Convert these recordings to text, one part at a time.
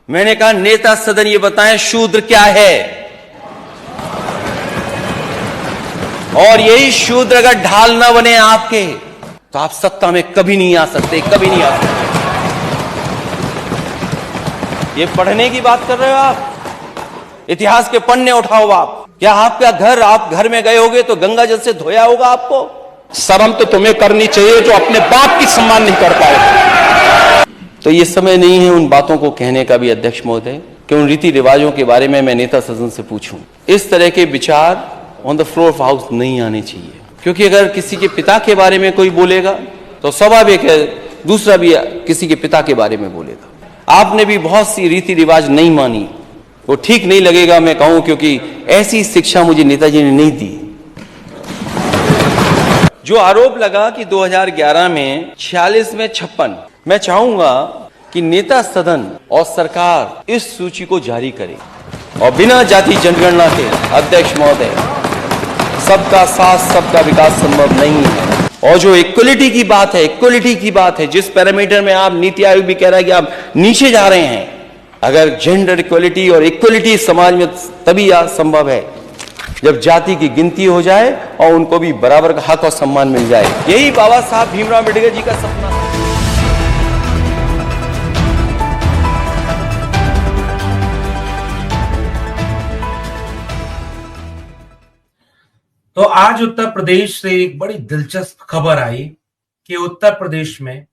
मैंने कहा नेता सदन ये बताएं शूद्र क्या है, और यही शूद्र अगर ढाल न बने आपके तो आप सत्ता में कभी नहीं आ सकते, कभी नहीं आ सकते। ये पढ़ने की बात कर रहे हो आप? इतिहास के पन्ने उठाओ आप। क्या आपका घर, आप घर में गए होगे तो गंगा जल से धोया होगा आपको? शर्म तो तुम्हें करनी चाहिए जो अपने बाप की सम्मान नहीं कर पाए। तो ये समय नहीं है उन बातों को कहने का भी अध्यक्ष महोदय कि उन रीति रिवाजों के बारे में मैं नेता सदन से पूछूं। इस तरह के विचार on the floor of house नहीं आने चाहिए, क्योंकि अगर किसी के पिता के बारे में कोई बोलेगा तो स्वाभाविक है दूसरा भी किसी के पिता के बारे में बोलेगा। आपने भी बहुत सी रीति रिवाज नहीं मानी, वो ठीक नहीं लगेगा मैं कहूं, क्योंकि ऐसी शिक्षा मुझे नेताजी ने नहीं दी। जो आरोप लगा कि 2011 में 46 में 56, मैं चाहूंगा कि नेता सदन और सरकार इस सूची को जारी करे और बिना जाति जनगणना के अध्यक्ष महोदय सबका साथ सबका विकास संभव नहीं है। और जो इक्वलिटी की बात है, इक्वलिटी की बात है, जिस पैरामीटर में आप नीति आयोग भी कह रहा है कि आप नीचे जा रहे हैं, अगर जेंडर इक्वलिटी और इक्वलिटी समाज में तभी संभव है जब जाति की गिनती हो जाए और उनको भी बराबर का हक और सम्मान मिल जाए। यही बाबा साहब भीमराव अम्बेडकर जी का सपना था। तो आज उत्तर प्रदेश से एक बड़ी दिलचस्प खबर आई कि उत्तर प्रदेश में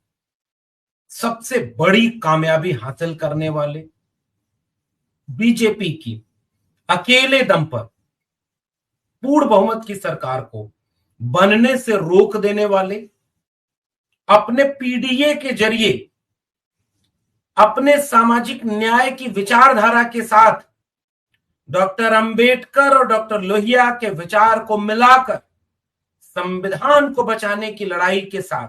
सबसे बड़ी कामयाबी हासिल करने वाले बीजेपी की अकेले दम पर पूर्ण बहुमत की सरकार को बनने से रोक देने वाले, अपने पीडीए के जरिए अपने सामाजिक न्याय की विचारधारा के साथ डॉक्टर अंबेडकर और डॉक्टर लोहिया के विचार को मिलाकर संविधान को बचाने की लड़ाई के साथ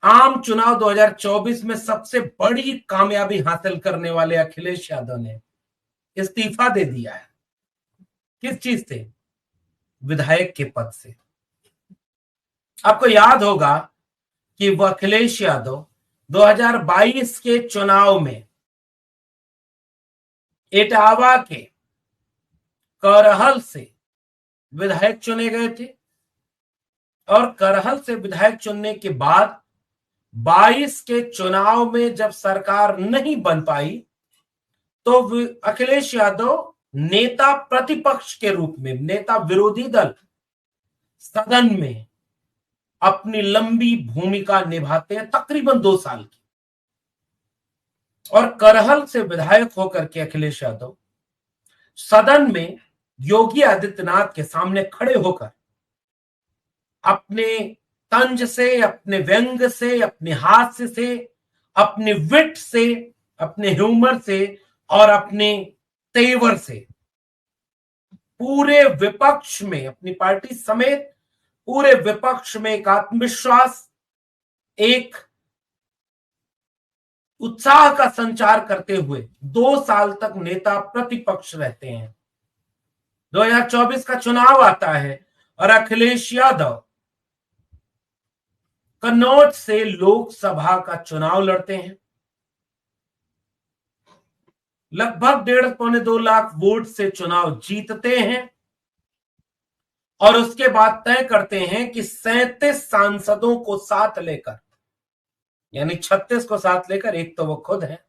आम चुनाव 2024 में सबसे बड़ी कामयाबी हासिल करने वाले अखिलेश यादव ने इस्तीफा दे दिया है। किस चीज से? विधायक के पद से। आपको याद होगा कि वह अखिलेश यादव 2022 के चुनाव में इटावा के करहल से विधायक चुने गए थे, और करहल से विधायक चुनने के बाद 22 के चुनाव में जब सरकार नहीं बन पाई तो अखिलेश यादव नेता प्रतिपक्ष के रूप में, नेता विरोधी दल सदन में अपनी लंबी भूमिका निभाते हैं, तकरीबन 2 साल की। और करहल से विधायक होकर के अखिलेश यादव सदन में योगी आदित्यनाथ के सामने खड़े होकर अपने तंज से, अपने व्यंग से, अपने हास्य से, अपने विट से, अपने ह्यूमर से और अपने तेवर से पूरे विपक्ष में, अपनी पार्टी समेत पूरे विपक्ष में एक आत्मविश्वास, एक उत्साह का संचार करते हुए 2 साल तक नेता प्रतिपक्ष रहते हैं। 2024 का चुनाव आता है और अखिलेश यादव कन्नौज से लोकसभा का चुनाव लड़ते हैं। लगभग 1.5-2 लाख वोट से चुनाव जीतते हैं और उसके बाद तय करते हैं कि 37 सांसदों को साथ लेकर, यानी 36 को साथ लेकर, एक तो वो खुद है,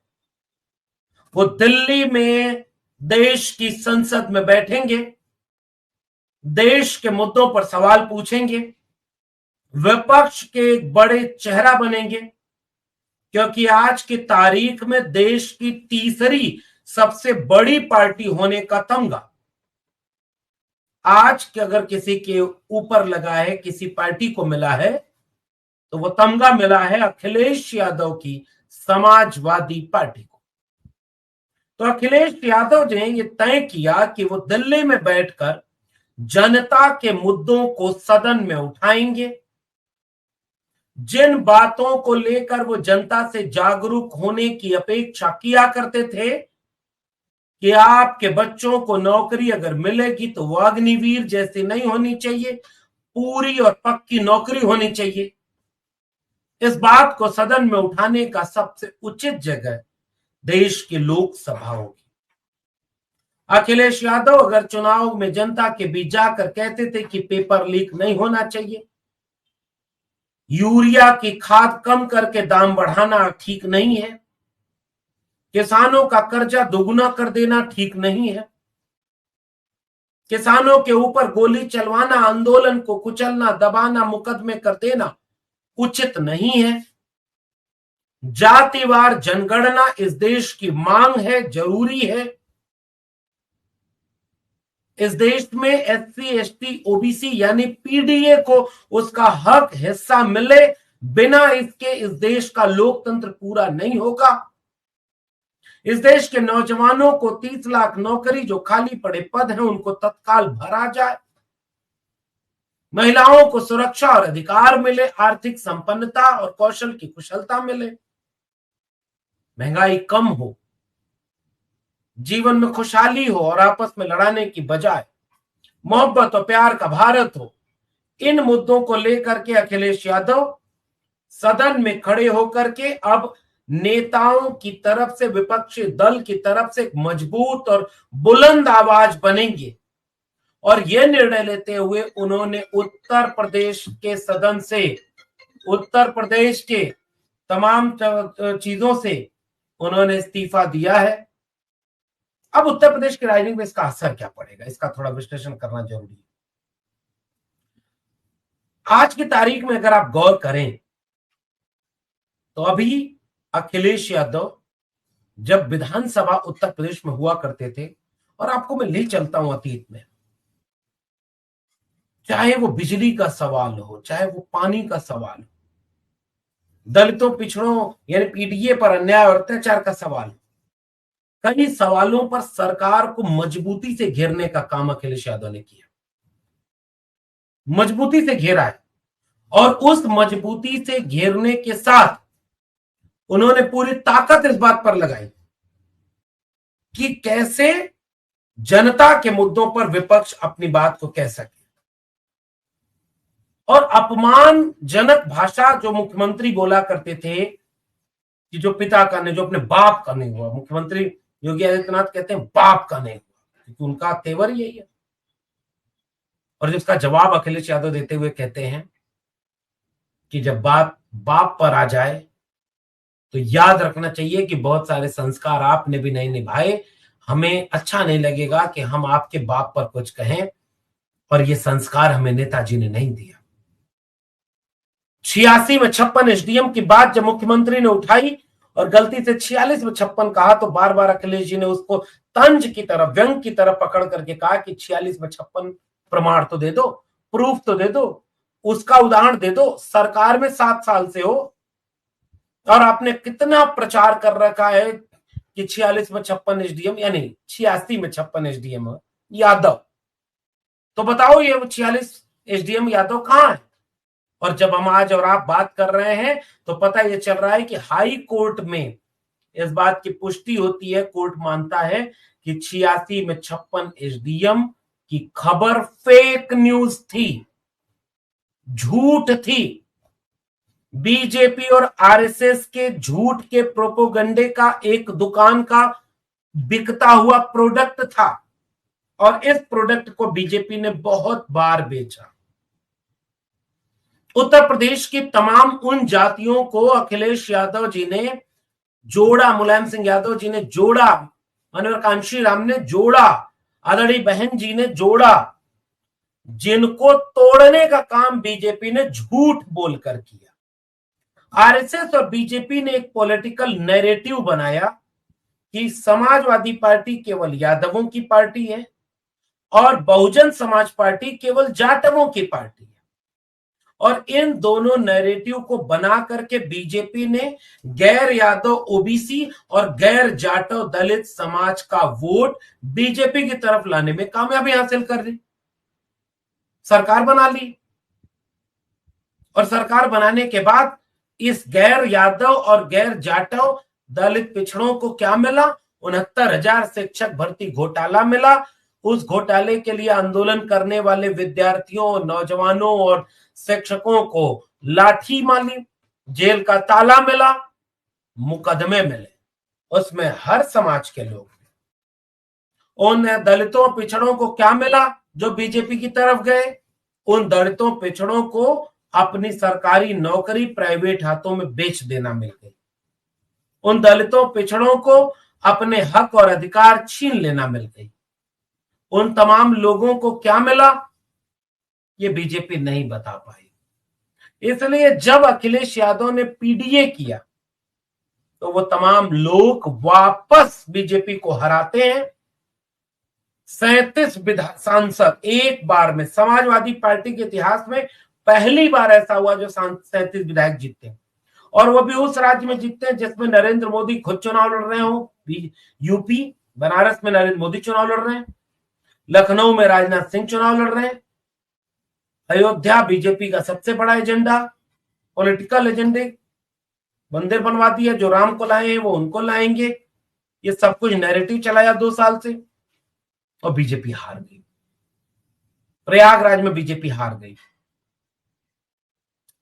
वो दिल्ली में देश की संसद में बैठेंगे, देश के मुद्दों पर सवाल पूछेंगे, विपक्ष के एक बड़े चेहरा बनेंगे, क्योंकि आज की तारीख में देश की तीसरी सबसे बड़ी पार्टी होने का तमगा आज के अगर किसी के ऊपर लगा है, किसी पार्टी को मिला है, तो वो तमगा मिला है अखिलेश यादव की समाजवादी पार्टी को। तो अखिलेश यादव ने ये तय किया कि वो दिल्ली में बैठकर जनता के मुद्दों को सदन में उठाएंगे। जिन बातों को लेकर वो जनता से जागरूक होने की अपेक्षा किया करते थे कि आपके बच्चों को नौकरी अगर मिलेगी तो वो अग्निवीर जैसी नहीं होनी चाहिए, पूरी और पक्की नौकरी होनी चाहिए, इस बात को सदन में उठाने का सबसे उचित जगह देश की लोकसभाओं की। अखिलेश यादव अगर चुनाव में जनता के बीच जाकर कहते थे कि पेपर लीक नहीं होना चाहिए, यूरिया की खाद कम करके दाम बढ़ाना ठीक नहीं है, किसानों का कर्जा दोगुना कर देना ठीक नहीं है, किसानों के ऊपर गोली चलवाना, आंदोलन को कुचलना, दबाना, मुकदमे कर देना उचित नहीं है। जातिवार जनगणना इस देश की मांग है, जरूरी है। इस देश में एससी, एसटी, ओबीसी यानी पीडीए को उसका हक, हिस्सा मिले, बिना इसके इस देश का लोकतंत्र पूरा नहीं होगा। इस देश के नौजवानों को 30 लाख नौकरी जो खाली पड़े पद हैं उनको तत्काल भरा जाए, महिलाओं को सुरक्षा और अधिकार मिले, आर्थिक संपन्नता और कौशल की कुशलता मिले, महंगाई कम हो, जीवन में खुशहाली हो और आपस में लड़ाने की बजाय मोहब्बत और प्यार का भारत हो। इन मुद्दों को लेकर के अखिलेश यादव सदन में खड़े होकर के अब नेताओं की तरफ से, विपक्षी दल की तरफ से एक मजबूत और बुलंद आवाज बनेंगे। और यह निर्णय लेते हुए उन्होंने उत्तर प्रदेश के सदन से, उत्तर प्रदेश के तमाम चीजों से उन्होंने इस्तीफा दिया है। अब उत्तर प्रदेश की राजनीति में इसका असर क्या पड़ेगा, इसका थोड़ा विश्लेषण करना जरूरी है। आज की तारीख में अगर आप गौर करें तो अभी अखिलेश यादव जब विधानसभा उत्तर प्रदेश में हुआ करते थे, और आपको मैं ले चलता हूं अतीत में, चाहे वो बिजली का सवाल हो, चाहे वो पानी का सवाल हो, दलितों, पिछड़ों यानी पीडीए पर अन्याय और अत्याचार का सवाल, कई सवालों पर सरकार को मजबूती से घेरने का काम अखिलेश यादव ने किया, मजबूती से घेरा है। और उस मजबूती से घेरने के साथ उन्होंने पूरी ताकत इस बात पर लगाई कि कैसे जनता के मुद्दों पर विपक्ष अपनी बात को कह सके। और अपमानजनक भाषा जो मुख्यमंत्री बोला करते थे कि जो पिता का नहीं, जो अपने बाप का नहीं हुआ, मुख्यमंत्री योगी आदित्यनाथ कहते हैं बाप का नहीं हुआ, क्योंकि उनका तेवर यही है। और जिसका जवाब अखिलेश यादव देते हुए कहते हैं कि जब बात बाप पर आ जाए तो याद रखना चाहिए कि बहुत सारे संस्कार आपने भी नहीं निभाए, हमें अच्छा नहीं लगेगा कि हम आपके बाप पर कुछ कहें, और ये संस्कार हमें नेताजी ने नहीं दिया। 86 में 56 एसडीएम की बात जब मुख्यमंत्री ने उठाई और गलती से 46 में 56 कहा, तो बार बार अखिलेश जी ने उसको तंज की तरफ, व्यंग की तरफ पकड़ करके कहा कि 46 में 56 प्रमाण तो दे दो, प्रूफ तो दे दो, उसका उदाहरण दे दो। सरकार में 7 साल से हो और आपने कितना प्रचार कर रखा है कि 46 में 56 एसडीएम यानी 86 में 56 एसडीएम यादव, तो बताओ ये 46 एसडीएम यादव कहां है? और जब हम आज और आप बात कर रहे हैं तो पता ये चल रहा है कि हाई कोर्ट में इस बात की पुष्टि होती है, कोर्ट मानता है कि 86 में 56 एसडीएम की खबर फेक न्यूज थी, झूठ थी, बीजेपी और आरएसएस के झूठ के प्रोपोगंडे का एक दुकान का बिकता हुआ प्रोडक्ट था, और इस प्रोडक्ट को बीजेपी ने बहुत बार बेचा। उत्तर प्रदेश की तमाम उन जातियों को अखिलेश यादव जी ने जोड़ा, मुलायम सिंह यादव जी ने जोड़ा, मनोहर कांशी राम ने जोड़ा, आदरणीय बहन जी ने जोड़ा, जिनको तोड़ने का काम बीजेपी ने झूठ बोलकर किया। आरएसएस और बीजेपी ने एक पॉलिटिकल नैरेटिव बनाया कि समाजवादी पार्टी केवल यादवों की पार्टी है और बहुजन समाज पार्टी केवल जाटवों की पार्टी है। और इन दोनों नैरेटिव को बना करके बीजेपी ने गैर यादव ओबीसी और गैर जाटव दलित समाज का वोट बीजेपी की तरफ लाने में कामयाबी हासिल कर ली, सरकार बना ली। और सरकार बनाने के बाद इस गैर यादव और गैर जाटव दलित पिछड़ों को क्या मिला? 69,000 शिक्षक भर्ती घोटाला मिला। उस घोटाले के लिए आंदोलन करने वाले विद्यार्थियों, नौजवानों और शिक्षकों को लाठी मारी, जेल का ताला मिला, मुकदमे मिले। उसमें हर समाज के लोग। उन दलितों पिछड़ों को क्या मिला जो बीजेपी की तरफ गए? उन दलितों पिछड़ों को अपनी सरकारी नौकरी प्राइवेट हाथों में बेच देना मिल गई। उन दलितों पिछड़ों को अपने हक और अधिकार छीन लेना मिल गई। उन तमाम लोगों को क्या मिला, ये बीजेपी नहीं बता पाई। इसलिए जब अखिलेश यादव ने पीडीए किया तो वो तमाम लोग वापस बीजेपी को हराते हैं। 37 सांसद एक बार में, समाजवादी पार्टी के इतिहास में पहली बार ऐसा हुआ जो 37 विधायक जीतते हैं, और वो भी उस राज्य में जीतते हैं जिसमें नरेंद्र मोदी खुद चुनाव लड़ रहे हो। यूपी, बनारस में नरेंद्र मोदी चुनाव लड़ रहे हैं, लखनऊ में राजनाथ सिंह चुनाव लड़ रहे हैं, अयोध्या बीजेपी का सबसे बड़ा एजेंडा, पॉलिटिकल एजेंडे, मंदिर बनवा दिया, जो राम को लाए हैं वो उनको लाएंगे, ये सब कुछ नैरेटिव चलाया 2 साल से, और बीजेपी हार गई। प्रयागराज में बीजेपी हार गई।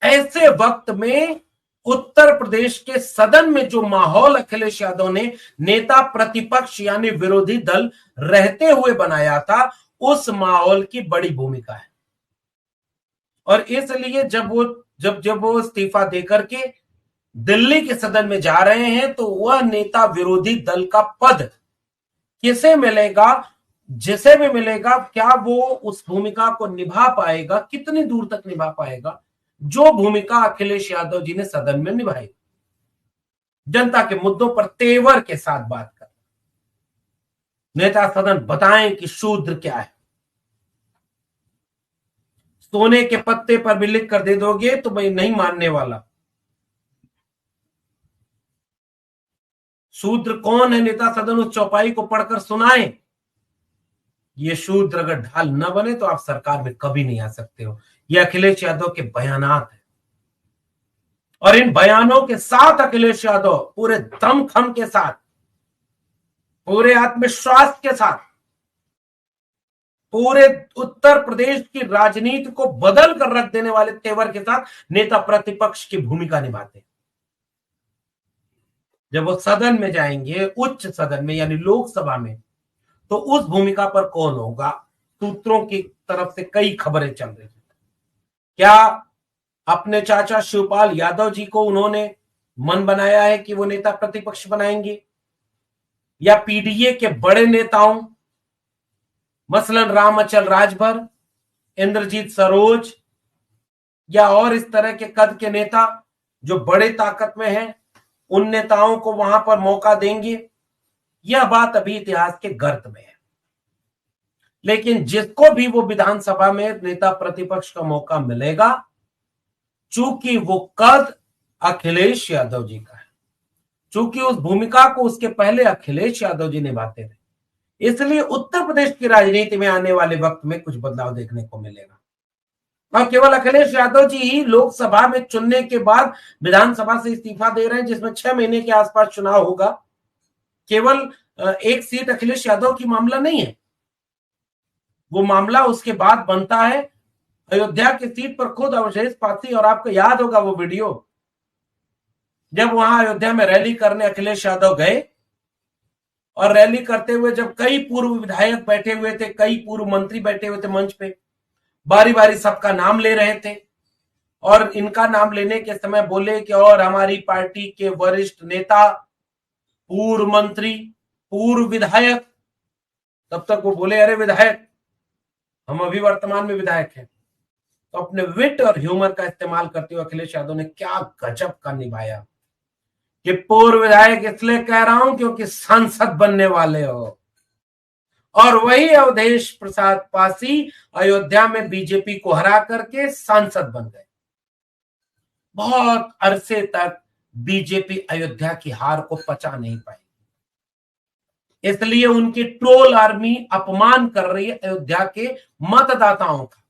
ऐसे वक्त में उत्तर प्रदेश के सदन में जो माहौल अखिलेश यादव ने नेता प्रतिपक्ष यानी विरोधी दल रहते हुए बनाया था, उस माहौल की बड़ी भूमिका है। और इसलिए जब वो इस्तीफा देकर के दिल्ली के सदन में जा रहे हैं तो वह नेता विरोधी दल का पद किसे मिलेगा, जिसे भी मिलेगा, क्या वो उस भूमिका को निभा पाएगा, कितनी दूर तक निभा पाएगा जो भूमिका अखिलेश यादव जी ने सदन में निभाई। जनता के मुद्दों पर तेवर के साथ बात कर, नेता सदन बताएं कि शूद्र क्या है। सोने के पत्ते पर भी लिख कर दे दोगे तो मैं नहीं मानने वाला। शूद्र कौन है, नेता सदन उस चौपाई को पढ़कर सुनाए। ये शूद्र अगर ढाल न बने तो आप सरकार में कभी नहीं आ सकते हो। ये अखिलेश यादव के बयानात है, और इन बयानों के साथ अखिलेश यादव पूरे दमखम के साथ, पूरे आत्मविश्वास के साथ, पूरे उत्तर प्रदेश की राजनीति को बदल कर रख देने वाले तेवर के साथ नेता प्रतिपक्ष की भूमिका निभाते हैं। जब वो सदन में जाएंगे, उच्च सदन में यानी लोकसभा में, तो उस भूमिका पर कौन होगा? सूत्रों की तरफ से कई खबरें चल रही थी। क्या अपने चाचा शिवपाल यादव जी को उन्होंने मन बनाया है कि वो नेता प्रतिपक्ष बनाएंगे, या पीडीए के बड़े नेताओं मसलन राम अचल राजभर, इंद्रजीत सरोज, या और इस तरह के कद के नेता जो बड़े ताकत में हैं, उन नेताओं को वहां पर मौका देंगे? यह बात अभी इतिहास के गर्त में है। लेकिन जिसको भी वो विधानसभा में नेता प्रतिपक्ष का मौका मिलेगा, चूंकि वो कद अखिलेश यादव जी का है, चूंकि उस भूमिका को उसके पहले अखिलेश यादव जी निभाते रहे, इसलिए उत्तर प्रदेश की राजनीति में आने वाले वक्त में कुछ बदलाव देखने को मिलेगा। और केवल अखिलेश यादव जी ही लोकसभा में चुनने के बाद विधानसभा से इस्तीफा दे रहे हैं, जिसमें 6 महीने के आसपास चुनाव होगा। केवल एक सीट अखिलेश यादव की मामला नहीं है, वो मामला उसके बाद बनता है। अयोध्या की सीट पर खुद अवधेश पासी, और आपको याद होगा वो वीडियो, जब वहां अयोध्या में रैली करने अखिलेश यादव गए, और रैली करते हुए जब कई पूर्व विधायक बैठे हुए थे, कई पूर्व मंत्री बैठे हुए थे मंच पे, बारी बारी सबका नाम ले रहे थे, और इनका नाम लेने के समय बोले कि और हमारी पार्टी के वरिष्ठ नेता, पूर्व मंत्री, पूर्व विधायक। तब तक वो बोले अरे विधायक, हम अभी वर्तमान में विधायक हैं। तो अपने विट और ह्यूमर का इस्तेमाल करते हुए अखिलेश यादव ने क्या गजब का निभाया कि पूर्व विधायक इसलिए कह रहा हूं क्योंकि सांसद बनने वाले हो। और वही अवधेश प्रसाद पासी अयोध्या में बीजेपी को हरा करके सांसद बन गए। बहुत अरसे तक बीजेपी अयोध्या की हार को पचा नहीं पाई, इसलिए उनकी ट्रोल आर्मी अपमान कर रही है अयोध्या के मतदाताओं का।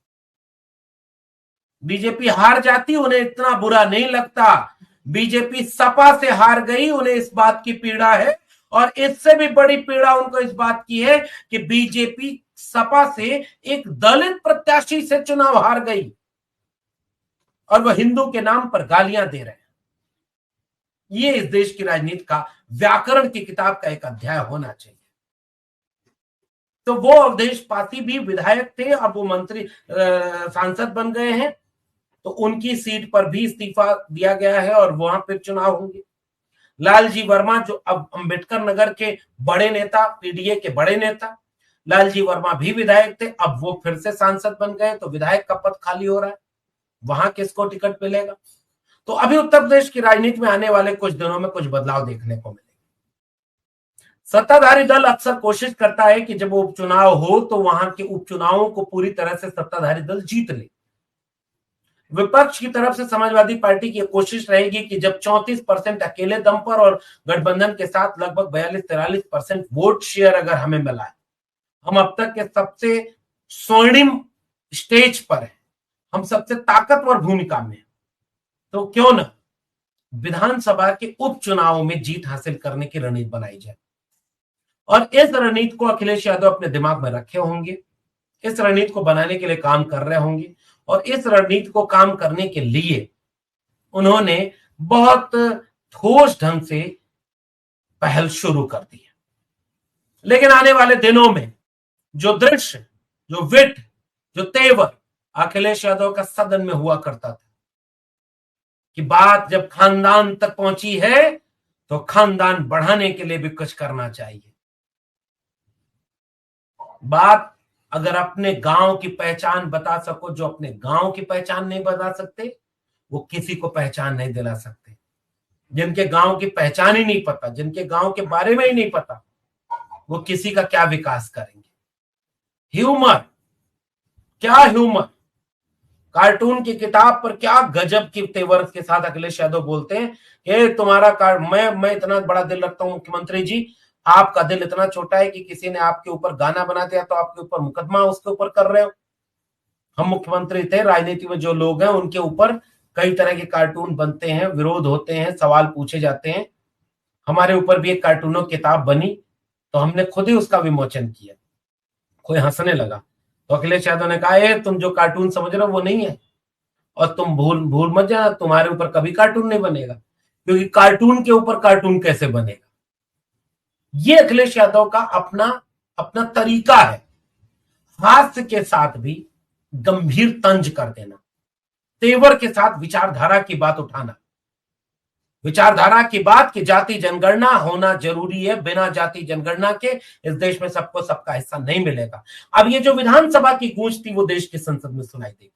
बीजेपी हार जाती, उन्हें इतना बुरा नहीं लगता। बीजेपी सपा से हार गई, उन्हें इस बात की पीड़ा है, और इससे भी बड़ी पीड़ा उनको इस बात की है कि बीजेपी सपा से एक दलित प्रत्याशी से चुनाव हार गई, और वह हिंदू के नाम पर गालियां दे रहे हैं। ये इस देश की राजनीति का व्याकरण की किताब का एक अध्याय होना चाहिए। तो वो अवधेश पासी भी विधायक थे, अब वो मंत्री सांसद बन गए हैं, तो उनकी सीट पर भी इस्तीफा दिया गया है और वहां फिर चुनाव होंगे। लालजी वर्मा जो अब अंबेडकर नगर के बड़े नेता, पीडीए के बड़े नेता, लालजी वर्मा भी विधायक थे, अब वो फिर से सांसद बन गए, तो विधायक का पद खाली हो रहा है, वहां किसको टिकट मिलेगा? तो अभी उत्तर प्रदेश की राजनीति में आने वाले कुछ दिनों में कुछ बदलाव देखने को मिलेगा। सत्ताधारी दल अक्सर कोशिश करता है कि जब उपचुनाव हो तो वहां के उपचुनावों को पूरी तरह से सत्ताधारी दल जीत ले। विपक्ष की तरफ से समाजवादी पार्टी की कोशिश रहेगी कि जब 34% अकेले दम पर और गठबंधन के साथ लगभग 42-43% वोट शेयर अगर हमें मिला है, हम अब तक के सबसे स्वर्णिम स्टेज पर हैं, हम सबसे ताकतवर भूमिका में हैं, तो क्यों न विधानसभा के उपचुनावों में जीत हासिल करने की रणनीति बनाई जाए। और इस रणनीति को अखिलेश यादव अपने दिमाग में रखे होंगे, इस रणनीति को बनाने के लिए काम कर रहे होंगे, और इस रणनीति को काम करने के लिए उन्होंने बहुत ठोस ढंग से पहल शुरू कर दी है। लेकिन आने वाले दिनों में जो दृश्य, जो विट, जो तेवर अखिलेश यादव का सदन में हुआ करता था कि बात जब खानदान तक पहुंची है तो खानदान बढ़ाने के लिए भी कुछ करना चाहिए। बात अगर अपने गांव की पहचान बता सको, जो अपने गांव की पहचान नहीं बता सकते वो किसी को पहचान नहीं दिला सकते। जिनके गांव की पहचान ही नहीं पता, जिनके गांव के बारे में ही नहीं पता, वो किसी का क्या विकास करेंगे? ह्यूमर, क्या ह्यूमर, कार्टून की किताब पर क्या गजब की तेवर के साथ अखिलेश यादव बोलते हैं कि तुम्हारा मैं इतना बड़ा दिल रखता हूं मुख्यमंत्री जी, आपका दिल इतना छोटा है कि किसी ने आपके ऊपर गाना बना दिया तो आपके ऊपर मुकदमा उसके ऊपर कर रहे हो। हम मुख्यमंत्री थे, राजनीति में जो लोग हैं उनके ऊपर कई तरह के कार्टून बनते हैं, विरोध होते हैं, सवाल पूछे जाते हैं। हमारे ऊपर भी एक कार्टूनों किताब बनी तो हमने खुद ही उसका विमोचन किया। कोई हंसने लगा तो अखिलेश यादव ने कहा, तुम जो कार्टून समझ रहे हो वो नहीं है, और तुम भूल मत जाना, तुम्हारे ऊपर कभी कार्टून नहीं बनेगा, क्योंकि कार्टून के ऊपर कार्टून कैसे बनेगा। ये अखिलेश यादव का अपना तरीका है, हास्य के साथ भी गंभीर तंज कर देना, तेवर के साथ विचारधारा की बात उठाना, विचारधारा की बात कि जाति जनगणना होना जरूरी है, बिना जाति जनगणना के इस देश में सबको सबका हिस्सा नहीं मिलेगा। अब ये जो विधानसभा की गूंज थी वो देश की संसद में सुनाई देगी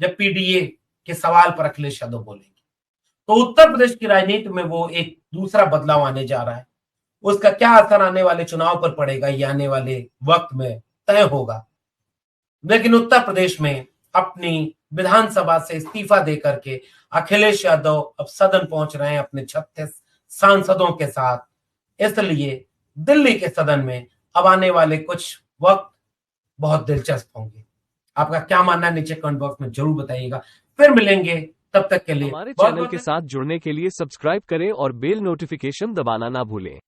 जब पीडीए के सवाल पर अखिलेश यादव बोलेंगे। तो उत्तर प्रदेश की राजनीति में वो एक दूसरा बदलाव आने जा रहा है। उसका क्या असर आने वाले चुनाव पर पड़ेगा ये आने वाले वक्त में तय होगा। लेकिन उत्तर प्रदेश में अपनी विधानसभा से इस्तीफा देकर के अखिलेश यादव अब सदन पहुंच रहे हैं अपने 36 सांसदों के साथ। इसलिए दिल्ली के सदन में अब आने वाले कुछ वक्त बहुत दिलचस्प होंगे। आपका क्या मानना है नीचे कमेंट बॉक्स में जरूर बताइएगा। फिर मिलेंगे, तब तक के लिए हमारे चैनल के साथ जुड़ने के लिए सब्सक्राइब करें और बेल नोटिफिकेशन दबाना ना भूलें।